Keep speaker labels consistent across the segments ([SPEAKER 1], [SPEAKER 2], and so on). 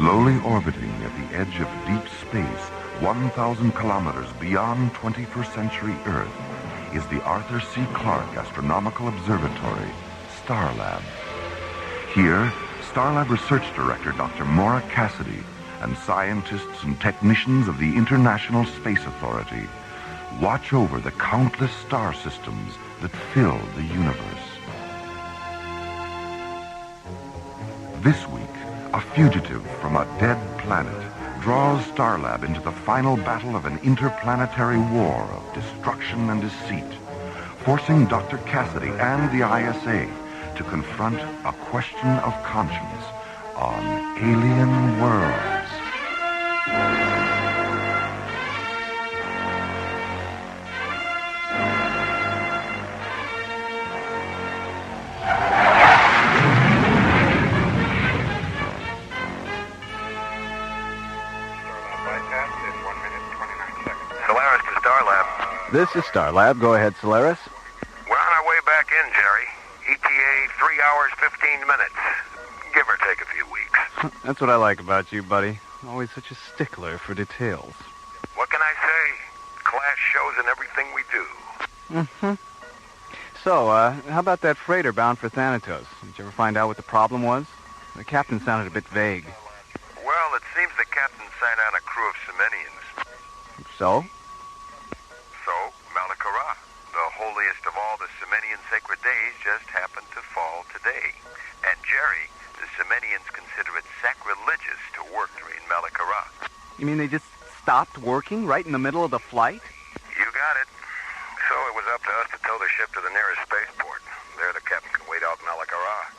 [SPEAKER 1] Slowly orbiting at the edge of deep space, 1,000 kilometers beyond 21st century Earth, is the Arthur C. Clarke Astronomical Observatory, Starlab. Here, Starlab Research Director Dr. Maura Cassidy and scientists and technicians of the International Space Authority watch over the countless star systems that fill the universe. This week, a fugitive from a dead planet draws Starlab into the final battle of an interplanetary war of destruction and deceit, forcing Dr. Cassidy and the ISA to confront a question of conscience on alien worlds.
[SPEAKER 2] This is Starlab. Go ahead, Solaris.
[SPEAKER 3] We're on our way back in, Jerry. ETA 3 hours, 15 minutes. Give or take a few weeks.
[SPEAKER 2] That's what I like about you, buddy. Always such a stickler for details.
[SPEAKER 3] What can I say? Class shows in everything we do.
[SPEAKER 2] Mm-hmm. So, how about that freighter bound for Thanatos? Did you ever find out what the problem was? The captain sounded a bit vague.
[SPEAKER 3] Well, it seems the captain sent on a crew of Semenians.
[SPEAKER 2] So?
[SPEAKER 3] Malakara, the holiest of all the Semenian sacred days, just happened to fall today. And Jerry, the Semenians consider it sacrilegious to work during Malakara.
[SPEAKER 2] You mean they just stopped working right in the middle of the flight?
[SPEAKER 3] You got it. So it was up to us to tow the ship to the nearest spaceport. There the captain can wait out Malakara.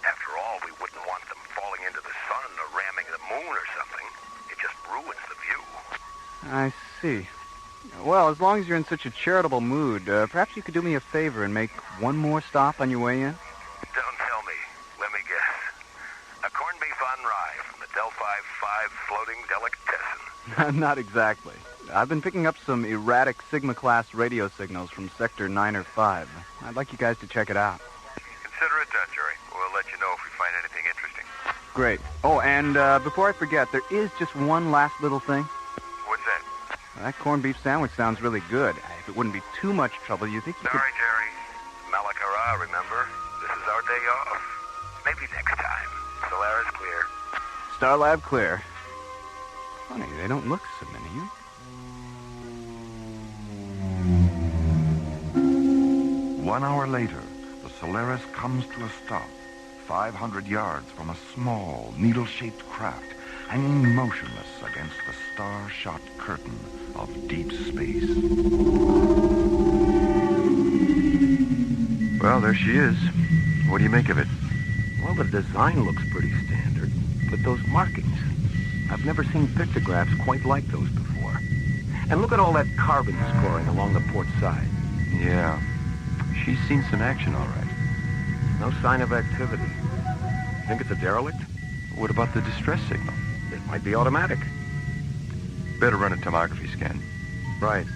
[SPEAKER 3] After all, we wouldn't want them falling into the sun or ramming the moon or something. It just ruins the view.
[SPEAKER 2] I see. Well, as long as you're in such a charitable mood, perhaps you could do me a favor and make one more stop on your way in?
[SPEAKER 3] Don't tell me. Let me guess. A corned beef on rye from the Delphi 5 floating delicatessen.
[SPEAKER 2] Not exactly. I've been picking up some erratic Sigma-class radio signals from Sector 9 or 5. I'd like you guys to check it out.
[SPEAKER 3] Consider it done, Jerry. We'll let you know if we find anything interesting.
[SPEAKER 2] Great. Oh, and before I forget, there is just one last little thing.
[SPEAKER 3] What's that?
[SPEAKER 2] That corned beef sandwich sounds really good. If it wouldn't be too much trouble, you think you could...
[SPEAKER 3] Sorry, Jerry. Malakara, remember? This is our day off. Maybe next time. Solaris clear.
[SPEAKER 2] Starlab clear. Funny, they don't look Semenian.
[SPEAKER 1] One hour later, the Solaris comes to a stop, 500 yards from a small, needle-shaped craft hanging motionless against the star-shot curtain of deep space.
[SPEAKER 4] Well, there she is. What do you make of it?
[SPEAKER 5] Well, the design looks pretty standard, but those markings, I've never seen pictographs quite like those before. And look at all that carbon scoring along the port side.
[SPEAKER 4] Yeah. She's seen some action, all right.
[SPEAKER 5] No sign of activity. Think it's a derelict?
[SPEAKER 4] What about the distress signal?
[SPEAKER 5] It might be automatic.
[SPEAKER 4] Better run a tomography scan.
[SPEAKER 5] Right.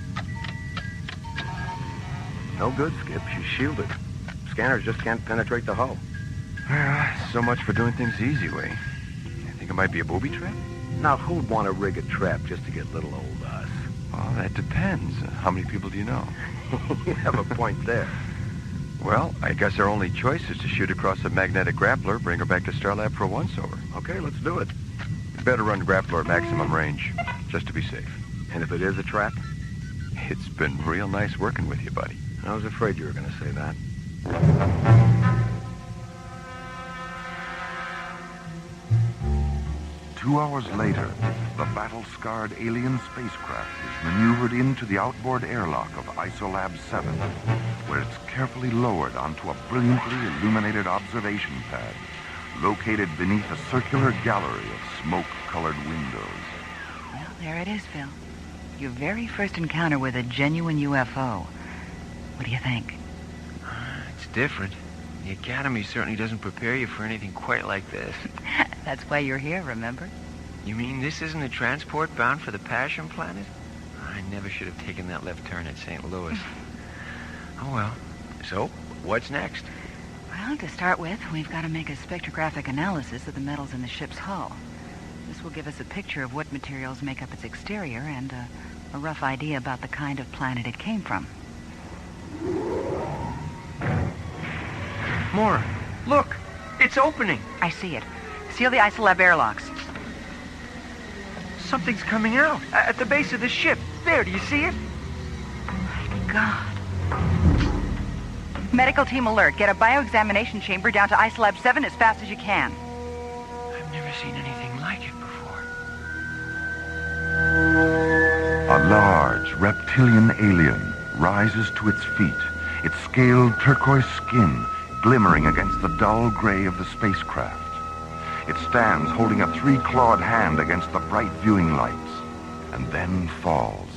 [SPEAKER 5] No good, Skip. She's shielded. Scanners just can't penetrate the hull.
[SPEAKER 4] So much for doing things the easy way. You think it might be a booby trap?
[SPEAKER 5] Now, who'd want to rig a trap just to get little old us?
[SPEAKER 4] Well, that depends. How many people do you know?
[SPEAKER 5] You have a point there.
[SPEAKER 4] Well, I guess our only choice is to shoot across a magnetic grappler, bring her back to Starlab for a once-over.
[SPEAKER 5] Okay, let's do it.
[SPEAKER 4] Better run grappler at maximum range, just to be safe.
[SPEAKER 5] And if it is a trap?
[SPEAKER 4] It's been real nice working with you, buddy.
[SPEAKER 5] I was afraid you were going to say that.
[SPEAKER 1] Two hours later, the battle-scarred alien spacecraft is maneuvered into the outboard airlock of Isolab 7, where it's carefully lowered onto a brilliantly illuminated observation pad, located beneath a circular gallery of smoke-colored windows.
[SPEAKER 6] Well, there it is, Phil. Your very first encounter with a genuine UFO. What do you think?
[SPEAKER 7] It's different. The Academy certainly doesn't prepare you for anything quite like this.
[SPEAKER 6] That's why you're here, remember?
[SPEAKER 7] You mean this isn't a transport bound for the Passion Planet? I never should have taken that left turn at St. Louis. Oh, well. So, what's next?
[SPEAKER 6] Well, to start with, we've got to make a spectrographic analysis of the metals in the ship's hull. This will give us a picture of what materials make up its exterior and a rough idea about the kind of planet it came from.
[SPEAKER 7] Maura, look! It's opening!
[SPEAKER 6] I see it. Seal the Isolab airlocks.
[SPEAKER 7] Something's coming out at the base of the ship. There, do you see it?
[SPEAKER 6] My God. Medical team alert. Get a bioexamination chamber down to Isolab 7 as fast as you can.
[SPEAKER 7] I've never seen anything like it before.
[SPEAKER 1] A large reptilian alien rises to its feet, its scaled turquoise skin glimmering against the dull gray of the spacecraft. It stands holding a three-clawed hand against the bright viewing lights, and then falls.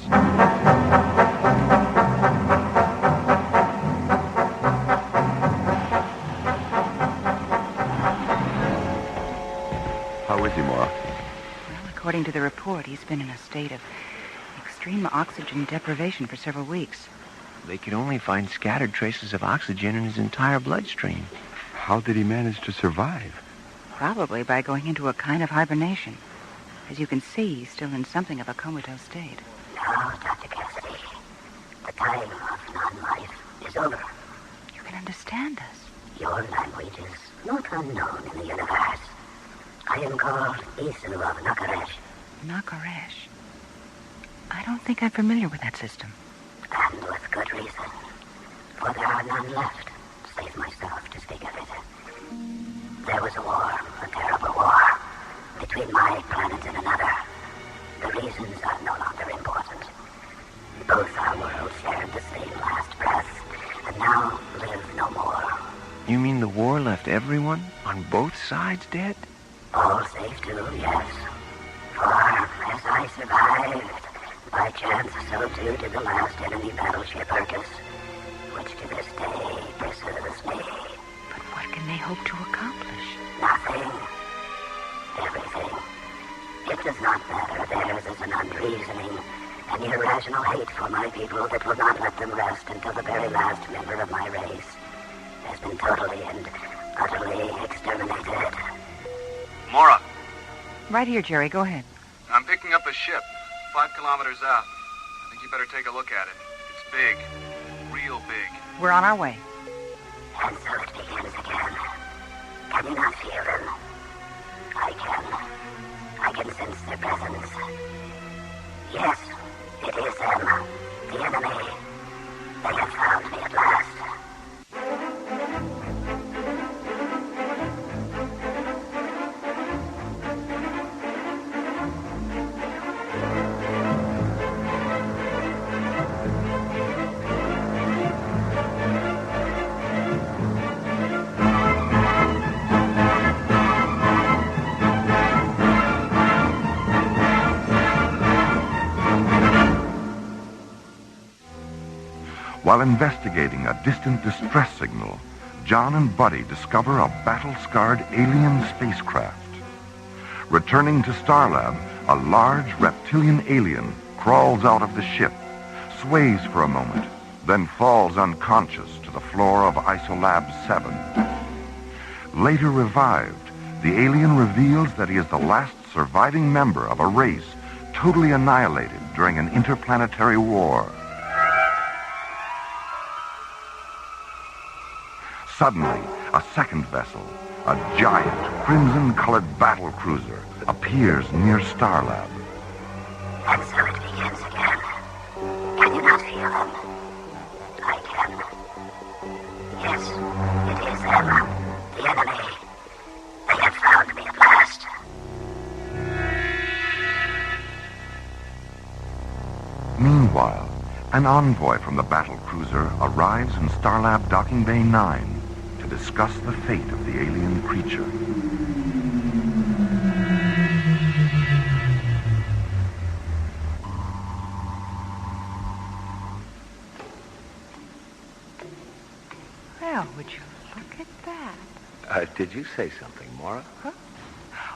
[SPEAKER 4] How is he, Maura?
[SPEAKER 6] Well, according to the report, he's been in a state of extreme oxygen deprivation for several weeks.
[SPEAKER 7] They could only find scattered traces of oxygen in his entire bloodstream.
[SPEAKER 4] How did he manage to survive?
[SPEAKER 6] Probably by going into a kind of hibernation. As you can see, he's still in something of a comatose state.
[SPEAKER 8] Now, Dr. Cassidy, the time of non-life is over.
[SPEAKER 6] You can understand us.
[SPEAKER 8] Your language is not unknown in the universe. I am called Isu of Nakaresh.
[SPEAKER 6] Nakaresh? I don't think I'm familiar with that system.
[SPEAKER 8] And with good reason. For there are none left, save myself to speak of it. There was a war, a terrible war, between my planet and another. The reasons are no longer important. Both our worlds shared the same last breath, and now live no more.
[SPEAKER 7] You mean the war left everyone on both sides dead?
[SPEAKER 8] All save two, yes. For as I survived, by chance so too did the last enemy battleship Urcus, which to this day pursues me.
[SPEAKER 6] But what can they hope to accomplish?
[SPEAKER 8] Nothing. Everything. It does not matter. Theirs is an unreasoning and irrational hate for my people that will not let them rest until the very last member of my race has been totally and utterly exterminated.
[SPEAKER 2] Maura,
[SPEAKER 6] Right here, Jerry. Go ahead.
[SPEAKER 2] I'm picking up a ship 5 kilometers out. I think you better take a look at it. It's big. Real big.
[SPEAKER 6] We're on our way.
[SPEAKER 8] And so it begins again. Can you not feel them? I can. I can sense their presence. Yes, it is them. The enemy. They have found me at last.
[SPEAKER 1] While investigating a distant distress signal, John and Buddy discover a battle-scarred alien spacecraft. Returning to Starlab, a large reptilian alien crawls out of the ship, sways for a moment, then falls unconscious to the floor of Isolab 7. Later revived, the alien reveals that he is the last surviving member of a race totally annihilated during an interplanetary war. Suddenly, a second vessel, a giant, crimson-colored battle cruiser, appears near Starlab.
[SPEAKER 8] And so it begins again. Can you not feel them? I can. Yes, it is them. The enemy. They have found me at last.
[SPEAKER 1] Meanwhile, an envoy from the battle cruiser arrives in Starlab Docking Bay 9 to discuss the fate of the alien creature.
[SPEAKER 6] Well, would you look at that?
[SPEAKER 5] Did you say something, Maura?
[SPEAKER 6] Huh?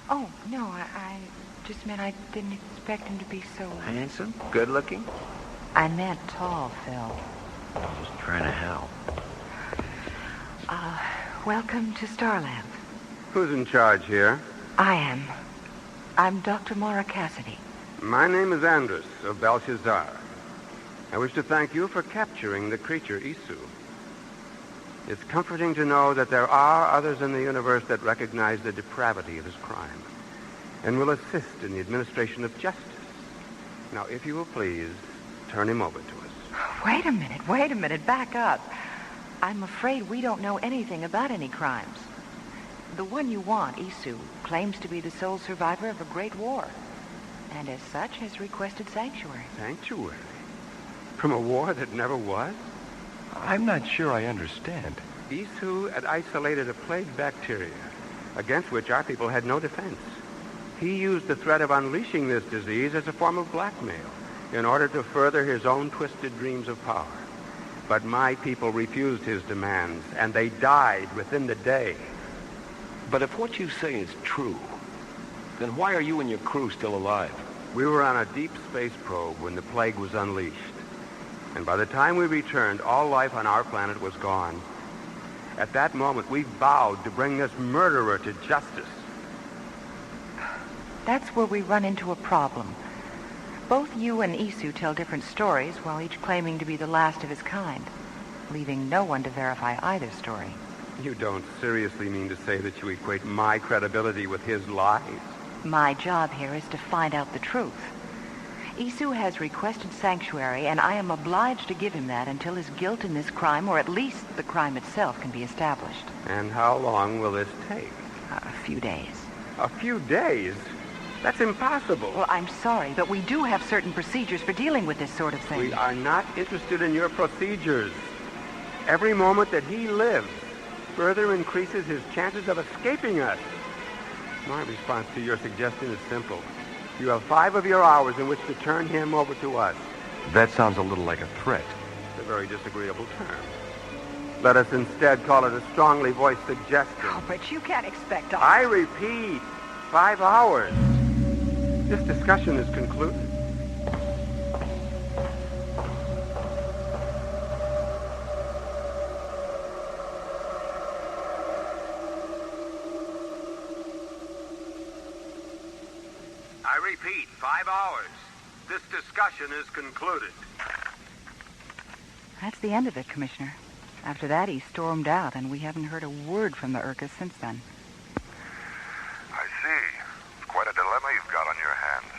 [SPEAKER 6] Oh, no, I just meant I didn't expect him to be so...
[SPEAKER 5] Handsome? Good looking?
[SPEAKER 6] I meant tall, Phil.
[SPEAKER 5] Just trying to help.
[SPEAKER 6] Welcome to Starlab.
[SPEAKER 9] Who's in charge here?
[SPEAKER 6] I am. I'm Dr. Maura Cassidy.
[SPEAKER 5] My name is Andrus of Belshazzar. I wish to thank you for capturing the creature Isu. It's comforting to know that there are others in the universe that recognize the depravity of his crime and will assist in the administration of justice. Now, if you will please, turn him over to us.
[SPEAKER 6] Wait a minute, back up. I'm afraid we don't know anything about any crimes. The one you want, Isu, claims to be the sole survivor of a great war, and as such has requested sanctuary.
[SPEAKER 5] Sanctuary? From a war that never was?
[SPEAKER 4] I'm not sure I understand.
[SPEAKER 5] Isu had isolated a plague bacteria against which our people had no defense. He used the threat of unleashing this disease as a form of blackmail in order to further his own twisted dreams of power. But my people refused his demands, and they died within the day.
[SPEAKER 9] But if what you say is true, then why are you and your crew still alive?
[SPEAKER 5] We were on a deep space probe when the plague was unleashed. And by the time we returned, all life on our planet was gone. At that moment, we vowed to bring this murderer to justice.
[SPEAKER 6] That's where we run into a problem. Both you and Isu tell different stories, while each claiming to be the last of his kind, leaving no one to verify either story.
[SPEAKER 5] You don't seriously mean to say that you equate my credibility with his lies?
[SPEAKER 6] My job here is to find out the truth. Isu has requested sanctuary, and I am obliged to give him that until his guilt in this crime, or at least the crime itself, can be established.
[SPEAKER 5] And how long will this take?
[SPEAKER 6] A few days.
[SPEAKER 5] A few days? That's impossible.
[SPEAKER 6] Well, I'm sorry, but we do have certain procedures for dealing with this sort of thing.
[SPEAKER 5] We are not interested in your procedures. Every moment that he lives further increases his chances of escaping us. My response to your suggestion is simple. You have 5 of your hours in which to turn him over to us.
[SPEAKER 4] That sounds a little like a threat.
[SPEAKER 5] It's a very disagreeable term. Let us instead call it a strongly voiced suggestion.
[SPEAKER 6] Oh, but you can't expect us.
[SPEAKER 5] I repeat, 5 hours. This discussion is concluded. I repeat, 5 hours. This discussion is concluded.
[SPEAKER 6] That's the end of it, Commissioner. After that, he stormed out, and we haven't heard a word from the Urkas since then.
[SPEAKER 1] I see. It's quite a dilemma you've got on your hands.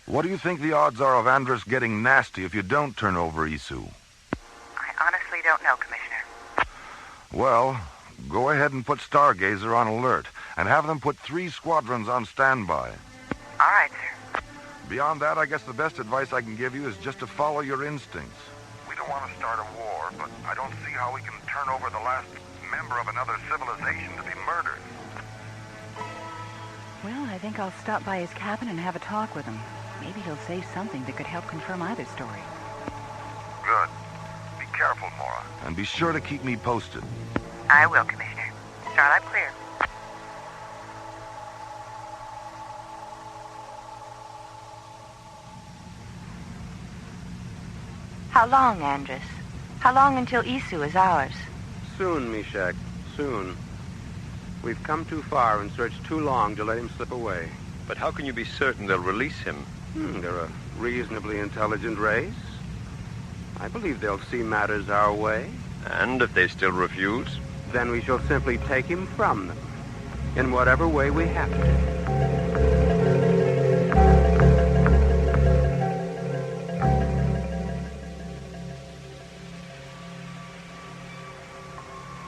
[SPEAKER 1] What do you think the odds are of Andrus getting nasty if you don't turn over Isu?
[SPEAKER 6] I honestly don't know, Commissioner.
[SPEAKER 1] Well, go ahead and put Stargazer on alert, and have them put 3 squadrons on standby.
[SPEAKER 6] All right, sir.
[SPEAKER 1] Beyond that, I guess the best advice I can give you is just to follow your instincts. We don't want to start a war, but I don't see how we can turn over the last member of another civilization to be murdered.
[SPEAKER 6] Well, I think I'll stop by his cabin and have a talk with him. Maybe he'll say something that could help confirm either story.
[SPEAKER 1] Good. Be careful, Maura. And be sure to keep me posted.
[SPEAKER 6] I will, Commissioner. Starlab clear. How long, Andrus? How long until Isu is ours?
[SPEAKER 5] Soon, Meshach. Soon. We've come too far and searched too long to let him slip away.
[SPEAKER 9] But how can you be certain they'll release him?
[SPEAKER 5] They're a reasonably intelligent race. I believe they'll see matters our way.
[SPEAKER 9] And if they still refuse?
[SPEAKER 5] Then we shall simply take him from them, in whatever way we have to.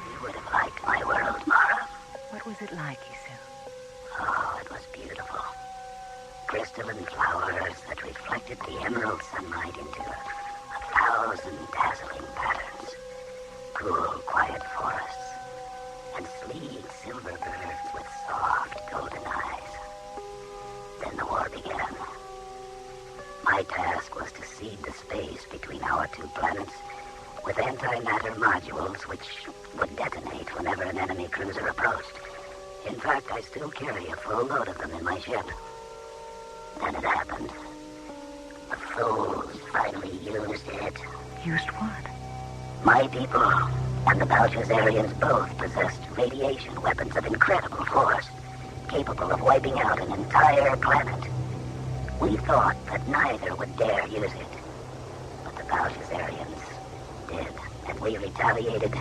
[SPEAKER 8] You would have liked my world, Maura.
[SPEAKER 6] What was it like, Isu?
[SPEAKER 8] Oh, it was beautiful. Crystalline flowers that reflected the emerald sunlight into 1,000 dazzling patterns. Cool, quiet forests. And sleek silver birds with soft golden eyes. Then the war began. My task was to seed the space between our 2 planets with antimatter modules which would detonate whenever an enemy cruiser approached. In fact, I still carry a full load of them in my ship. Then it happened. The fools finally used it.
[SPEAKER 6] Used what?
[SPEAKER 8] My people and the Belshazzarians both possessed radiation weapons of incredible force, capable of wiping out an entire planet. We thought that neither would dare use it. But the Belshazzarians did, and we retaliated,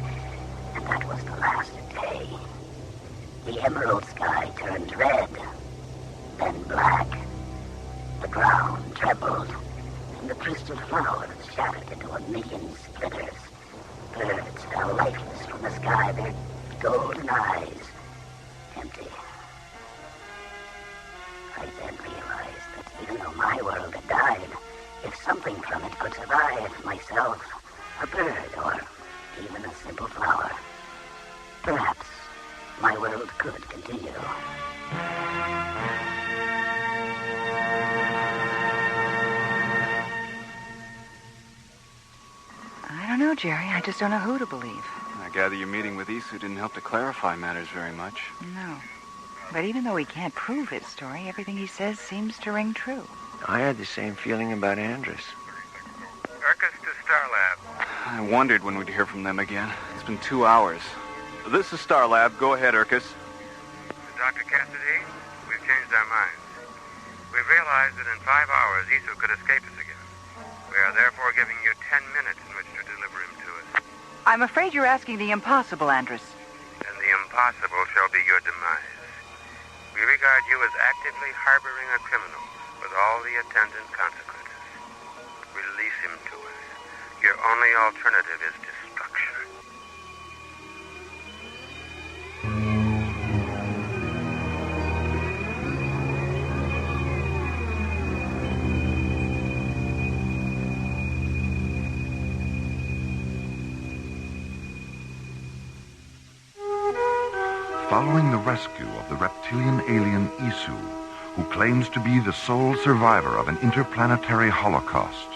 [SPEAKER 8] and that was the last day. The emerald sky turned red, then black. The ground trembled, and the crystal flowers shattered into 1,000,000 splinters. Birds fell lifeless from the sky, their golden eyes empty. I then realized that even though my world had died, if something from it could survive, myself, a bird, or even a simple flower, perhaps my world could continue.
[SPEAKER 6] I don't know, Jerry. I just don't know who to believe.
[SPEAKER 2] I gather your meeting with Isu didn't help to clarify matters very much.
[SPEAKER 6] No. But even though he can't prove his story, everything he says seems to ring true.
[SPEAKER 7] I had the same feeling about Andrus.
[SPEAKER 3] Urcus to Starlab.
[SPEAKER 2] I wondered when we'd hear from them again. It's been 2 hours. This is Starlab. Go ahead, Urcus.
[SPEAKER 5] Dr. Cassidy, we've changed our minds. We realized that in 5 hours, Isu could escape us again. We are therefore giving you 10 minutes in which to deliver him to us.
[SPEAKER 6] I'm afraid you're asking the impossible, Andrus.
[SPEAKER 5] And the impossible shall be your demise. We regard you as actively harboring a criminal with all the attendant consequences. Release him to us. Your only alternative is destruction.
[SPEAKER 1] Following the rescue of the reptilian alien Isu, who claims to be the sole survivor of an interplanetary holocaust,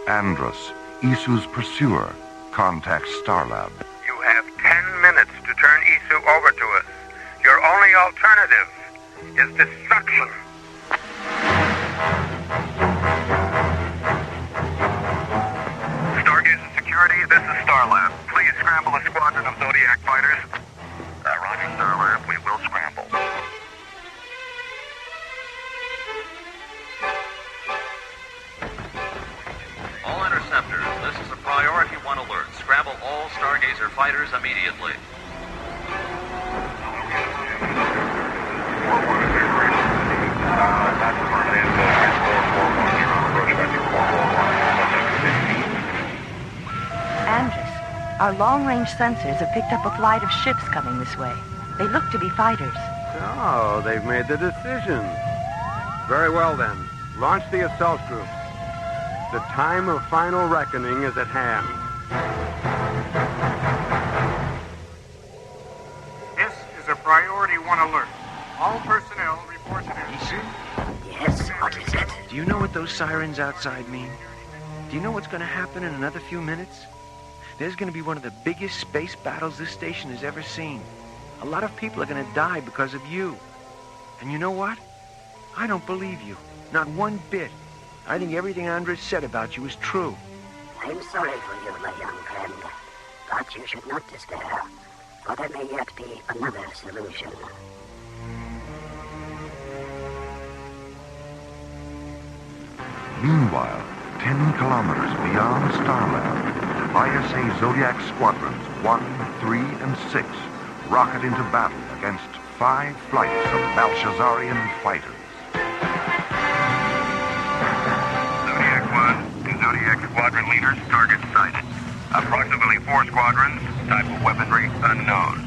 [SPEAKER 1] Andrus, Isu's pursuer, contacts Starlab.
[SPEAKER 5] You have 10 minutes to turn Isu over to us. Your only alternative is destruction.
[SPEAKER 3] Stargazer Security, this is Starlab. Please scramble a squadron of Zodiac fighters. Roger, Starlab. We will scramble.
[SPEAKER 10] All interceptors, this is a priority 1 alert. Scramble all Stargazer fighters immediately.
[SPEAKER 6] Andrus, our long-range sensors have picked up a flight of ships coming this way. They look to be fighters.
[SPEAKER 5] Oh, they've made the decision. Very well, then. Launch the assault groups. The time of final reckoning is at hand.
[SPEAKER 11] This is a priority 1 alert. All personnel report to
[SPEAKER 7] Isu?
[SPEAKER 8] Yes, what is it?
[SPEAKER 7] Do you know what those sirens outside mean? Do you know what's going to happen in another few minutes? There's going to be one of the biggest space battles this station has ever seen. A lot of people are going to die because of you. And you know what? I don't believe you. Not one bit. I think everything Andrus said about you is true.
[SPEAKER 8] I'm sorry for you, my young friend. But you should not despair, for there may yet be another solution.
[SPEAKER 1] Meanwhile, 10 kilometers beyond Starlab, ISA Zodiac Squadrons 1, 3, and 6 rocket into battle against 5 flights of Belshazzarian fighters.
[SPEAKER 3] Zodiac 1 to Zodiac Squadron leaders, target sighted. Approximately 4 squadrons, type of weaponry unknown.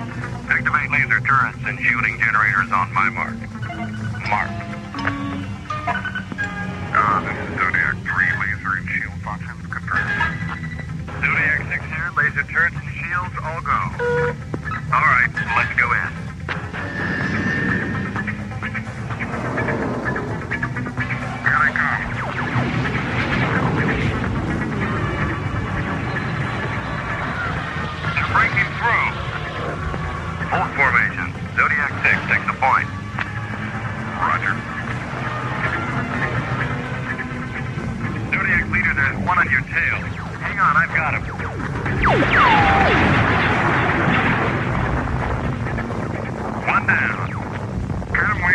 [SPEAKER 3] Activate laser turrets and shielding generators on my mark. Mark. This is Zodiac 3, laser and shield functions confirmed. Zodiac 6 here, laser turrets and shields all go. All right, let's go in. Here they come. They're breaking through. Hold formation. Zodiac 6 takes the point. Roger. Zodiac leader, there's one on your tail. Hang on, I've got him. One down. Got him way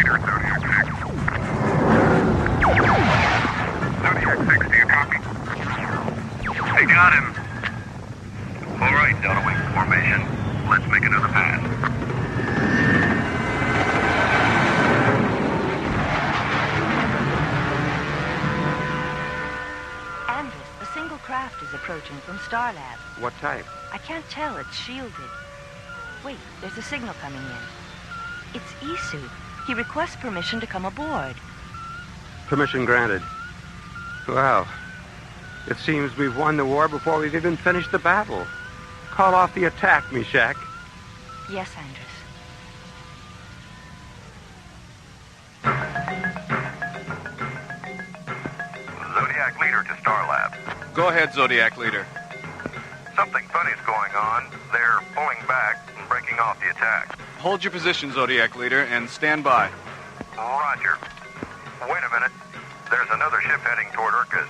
[SPEAKER 6] approaching from Starlab.
[SPEAKER 5] What type?
[SPEAKER 6] I can't tell. It's shielded. Wait, there's a signal coming in. It's Isu. He requests permission to come aboard.
[SPEAKER 5] Permission granted. Well, it seems we've won the war before we've even finished the battle. Call off the attack, Mishak.
[SPEAKER 6] Yes, Andrus.
[SPEAKER 3] Zodiac Leader to Starlab.
[SPEAKER 2] Go ahead, Zodiac Leader.
[SPEAKER 3] Something funny's going on. They're pulling back and breaking off the attack.
[SPEAKER 2] Hold your position, Zodiac Leader, and stand by.
[SPEAKER 3] Roger. Wait a minute. There's another ship heading toward Urkus.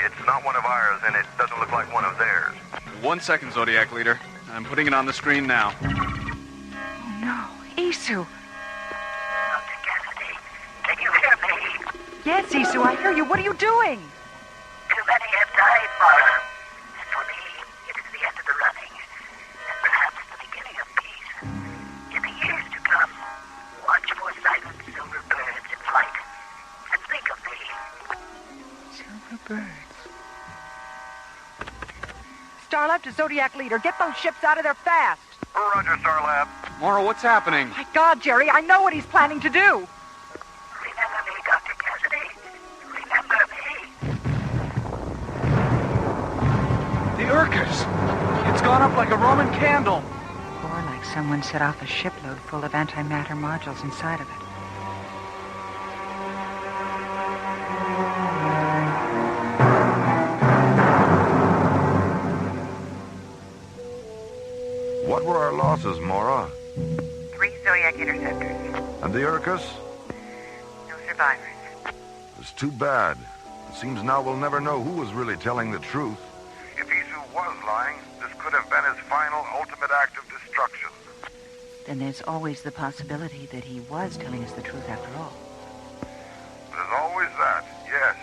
[SPEAKER 3] It's not one of ours, and it doesn't look like one of theirs.
[SPEAKER 2] 1 second, Zodiac Leader. I'm putting it on the screen now.
[SPEAKER 6] Oh, no. Isu.
[SPEAKER 8] Dr. Cassidy, can you hear me?
[SPEAKER 6] Yes, Isu, I hear you. What are you doing?
[SPEAKER 8] Too many have died, Maura. And for me, it is the end of the running. And perhaps the beginning of peace. In the years to come, watch for silent silver birds in flight. And think of me.
[SPEAKER 6] Silver birds. Starlab to Zodiac Leader. Get those ships out of there fast.
[SPEAKER 3] Roger, Starlab.
[SPEAKER 2] Maura, what's happening?
[SPEAKER 6] My God, Jerry, I know what he's planning to do.
[SPEAKER 8] Remember me, Dr. Cassidy. Remember me.
[SPEAKER 2] The Urkus! It's gone up like a Roman candle.
[SPEAKER 6] Or like someone set off a shipload full of antimatter modules inside of it.
[SPEAKER 1] What were our losses, Maura?
[SPEAKER 6] 3 Zodiac interceptors.
[SPEAKER 1] And the Urkus?
[SPEAKER 6] No survivors.
[SPEAKER 1] It's too bad. It seems now we'll never know who was really telling the truth.
[SPEAKER 3] If Isu was lying, this could have been his final, ultimate act of destruction.
[SPEAKER 6] Then there's always the possibility that he was telling us the truth after all.
[SPEAKER 3] There's always that, yes.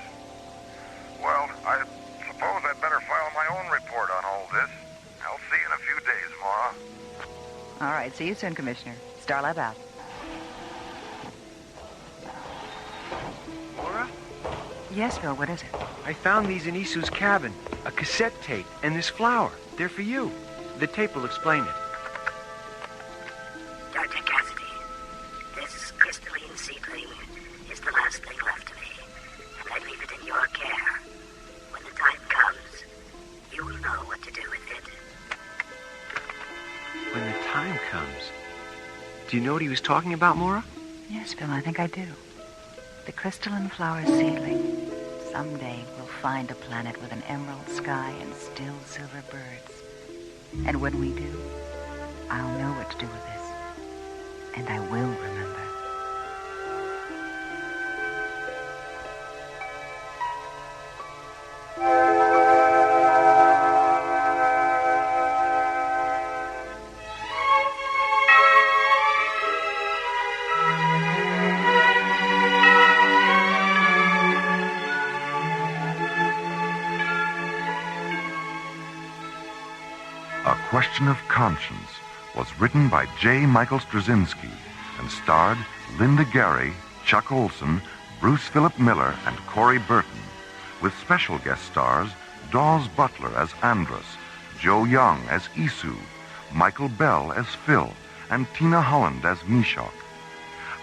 [SPEAKER 3] Well, I suppose I'd better file my own report on all this. I'll see you in a few days, Maura.
[SPEAKER 6] All right, see you soon, Commissioner. Starlab out.
[SPEAKER 7] Maura?
[SPEAKER 6] Yes, Phil, what is it?
[SPEAKER 7] I found these in Isu's cabin. A cassette tape and this flower. They're for you. The tape will explain it.
[SPEAKER 8] Dr. Cassidy, this crystalline seedling is the last thing left to me, and I leave it in your care. When the time comes, you will know what to do with it.
[SPEAKER 7] When the time comes. Do you know what he was talking about, Maura?
[SPEAKER 6] Yes, Phil, I think I do. The crystalline flower seedling. Someday we'll find a planet with an emerald sky and still silver birds. And when we do, I'll know what to do with this. And I will remember.
[SPEAKER 1] A Question of Conscience was written by J. Michael Straczynski and starred Linda Gary, Chuck Olson, Bruce Philip Miller, and Corey Burton, with special guest stars Dawes Butler as Andrus, Joe Young as Isu, Michael Bell as Phil, and Tina Holland as Mishak.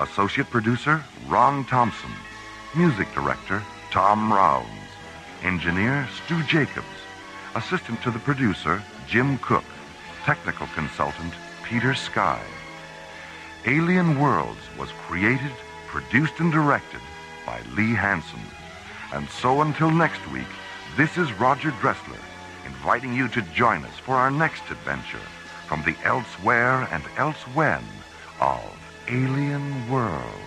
[SPEAKER 1] Associate producer Ron Thompson. Music director Tom Rounds. Engineer Stu Jacobs. Assistant to the producer Jim Cook. Technical consultant Peter Sky. Alien Worlds was created, produced, and directed by Lee Hansen. And so until next week, this is Roger Dressler, inviting you to join us for our next adventure from the elsewhere and elsewhen of Alien Worlds.